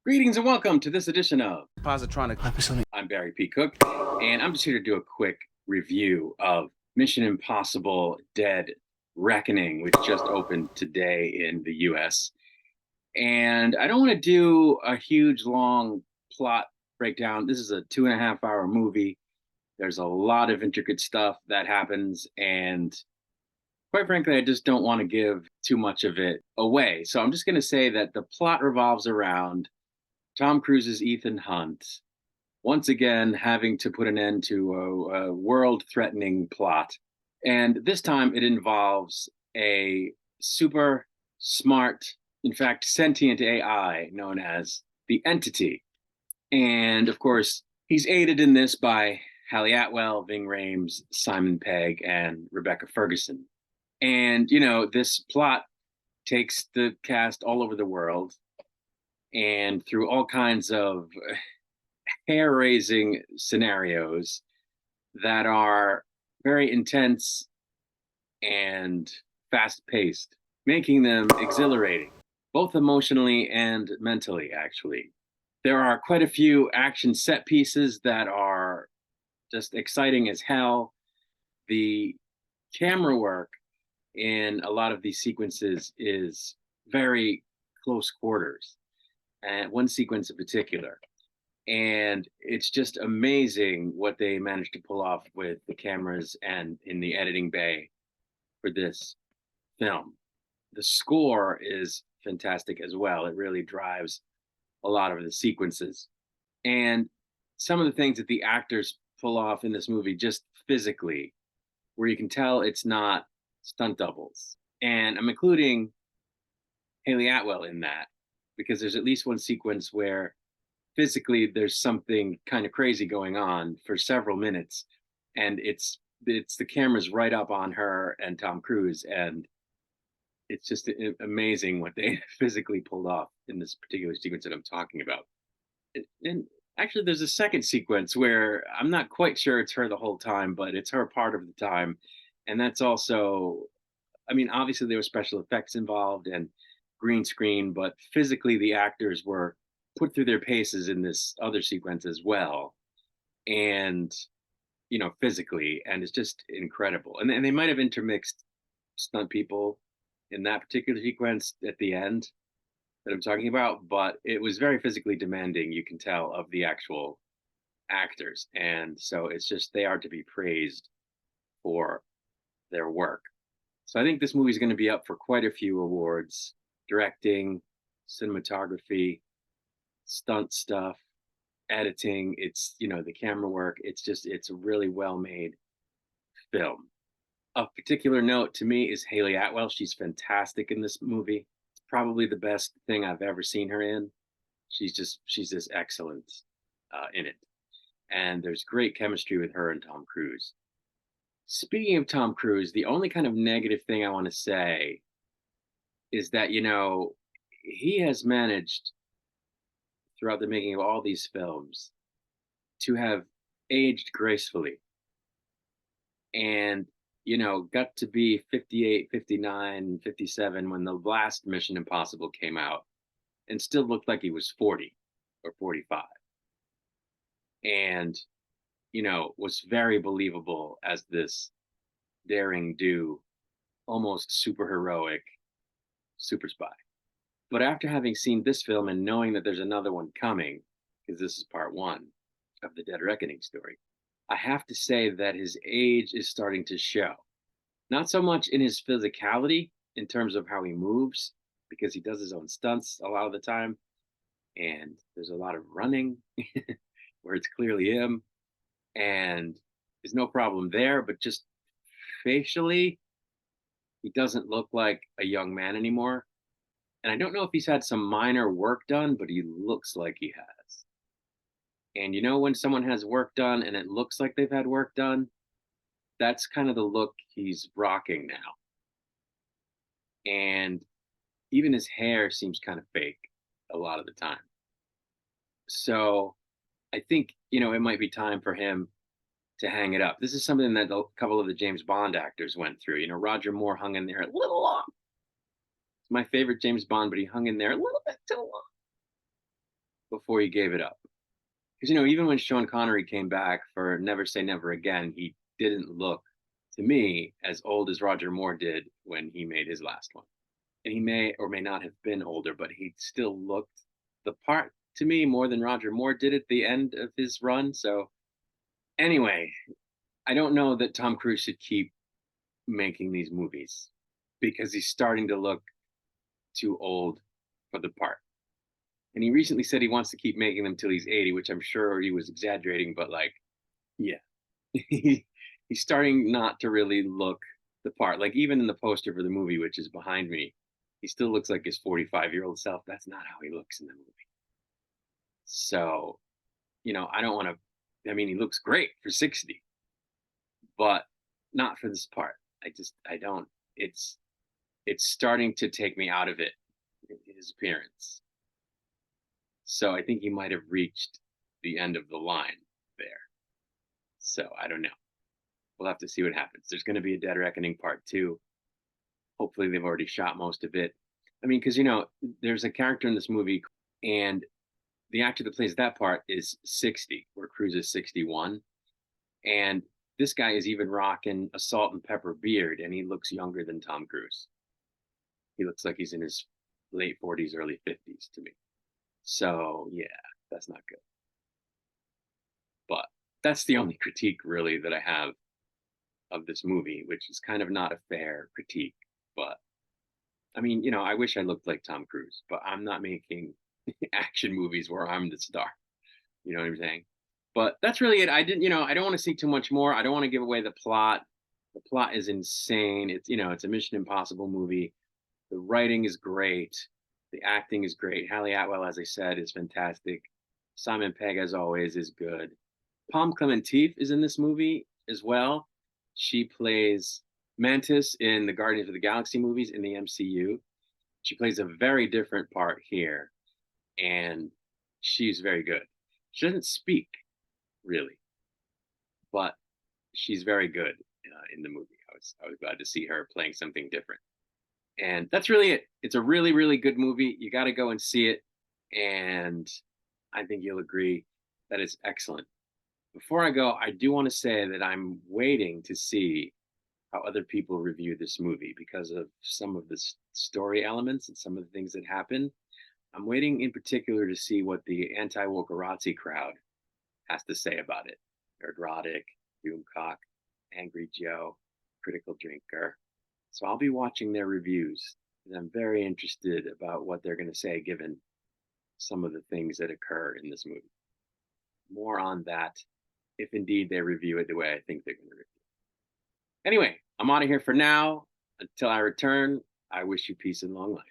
Greetings and welcome to this edition of Positronic. I'm Barry P. Cook, and I'm just here to do a quick review of Mission Impossible Dead Reckoning, which just opened today in the US. And I don't want to do a huge, long plot breakdown. This is a 2.5 hour movie. There's a lot of intricate stuff that happens, and quite frankly, I just don't want to give too much of it away. So I'm just going to say that the plot revolves around Tom Cruise's Ethan Hunt once again having to put an end to a world threatening plot. And this time it involves a super smart, in fact, sentient AI known as the Entity. And of course, he's aided in this by Hallie Atwell, Ving Rhames, Simon Pegg, and Rebecca Ferguson. And, this plot takes the cast all over the world and through all kinds of hair raising scenarios that are very intense and fast paced, making them exhilarating, both emotionally and mentally, actually. There are quite a few action set pieces that are just exciting as hell. The camera work in a lot of these sequences is very close quarters, and one sequence in particular. And it's just amazing what they managed to pull off with the cameras and in the editing bay for this film. The score is fantastic as well. It really drives a lot of the sequences. And some of the things that the actors pull off in this movie just physically, where you can tell it's not stunt doubles. And I'm including Haley Atwell in that because there's at least one sequence where physically there's something kind of crazy going on for several minutes, and it's the camera's right up on her and Tom Cruise, and it's just amazing what they physically pulled off in this particular sequence that I'm talking about. And actually there's a second sequence where I'm not quite sure it's her the whole time, but it's her part of the time. And that's also, I mean, obviously there were special effects involved and green screen, but physically the actors were put through their paces in this other sequence as well. And, physically, and it's just incredible. And they might have intermixed stunt people in that particular sequence at the end that I'm talking about, but it was very physically demanding, you can tell, of the actual actors. And so it's just, they are to be praised for their work. So I think this movie is going to be up for quite a few awards: directing, cinematography, stunt stuff, editing. It's, the camera work. It's a really well made film. Of particular note to me is Haley Atwell. She's fantastic in this movie. It's probably the best thing I've ever seen her in. She's just excellent in it. And there's great chemistry with her and Tom Cruise. Speaking of Tom Cruise, the only kind of negative thing I want to say is that, he has managed throughout the making of all these films to have aged gracefully and, got to be 58, 59, 57 when the last Mission Impossible came out and still looked like he was 40 or 45. And, was very believable as this daring do, almost super heroic super spy. But after having seen this film and knowing that there's another one coming, because this is part one of the Dead Reckoning story, I have to say that his age is starting to show. Not so much in his physicality, in terms of how he moves, because he does his own stunts a lot of the time, and there's a lot of running where it's clearly him, and there's no problem there, but just facially, he doesn't look like a young man anymore. And I don't know if he's had some minor work done, but he looks like he has. And when someone has work done and it looks like they've had work done, that's kind of the look he's rocking now. And even his hair seems kind of fake a lot of the time. So I think, it might be time for him to hang it up. This is something that a couple of the James Bond actors went through. Roger Moore hung in there a little long. It's my favorite James Bond, but he hung in there a little bit too long. before he gave it up. Because, even when Sean Connery came back for Never Say Never Again, he didn't look, to me, as old as Roger Moore did when he made his last one. And he may or may not have been older, but he still looked the part to me more than Roger Moore did at the end of his run. So, anyway, I don't know that Tom Cruise should keep making these movies because he's starting to look too old for the part. And he recently said he wants to keep making them till he's 80, which I'm sure he was exaggerating, but like, yeah, he's starting not to really look the part. Like, even in the poster for the movie, which is behind me, he still looks like his 45-year-old self. That's not how he looks in the movie. So, I don't want to, I mean, he looks great for 60, but not for this part. I don't, it's starting to take me out of it, his appearance. So I think he might have reached the end of the line there. So I don't know. We'll have to see what happens. There's going to be a Dead Reckoning part 2. Hopefully they've already shot most of it. I mean, because there's a character in this movie, and the actor that plays that part is 60, where Cruise is 61, and this guy is even rocking a salt and pepper beard, and he looks younger than Tom Cruise. He looks like he's in his late 40s, early 50s to me. So yeah, that's not good. But that's the only critique really that I have of this movie, which is kind of not a fair critique. But I mean, I wish I looked like Tom Cruise, but I'm not making action movies where I'm the star. You know what I'm saying? But that's really it. I didn't, I don't want to see too much more. I don't want to give away the plot. The plot is insane. It's a Mission Impossible movie. The writing is great. The acting is great. Hallie Atwell, as I said, is fantastic. Simon Pegg, as always, is good. Palm Clementif is in this movie as well. She plays Mantis in the Guardians of the Galaxy movies in the MCU. She plays a very different part here, and she's very good. She doesn't speak, really, but she's very good in the movie. I was glad to see her playing something different. And that's really it. It's a really, really good movie. You got to go and see it. And I think you'll agree that it's excellent. Before I go, I do want to say that I'm waiting to see how other people review this movie because of some of the story elements and some of the things that happen. I'm waiting in particular to see what the anti-wokerazzi crowd has to say about it. Nerdrotic, doomcock, Angry Joe, Critical Drinker. So I'll be watching their reviews, and I'm very interested about what they're going to say given some of the things that occur in this movie. More on that if indeed they review it the way I think they're going to review it. Anyway, I'm out of here for now. Until I return, I wish you peace and long life.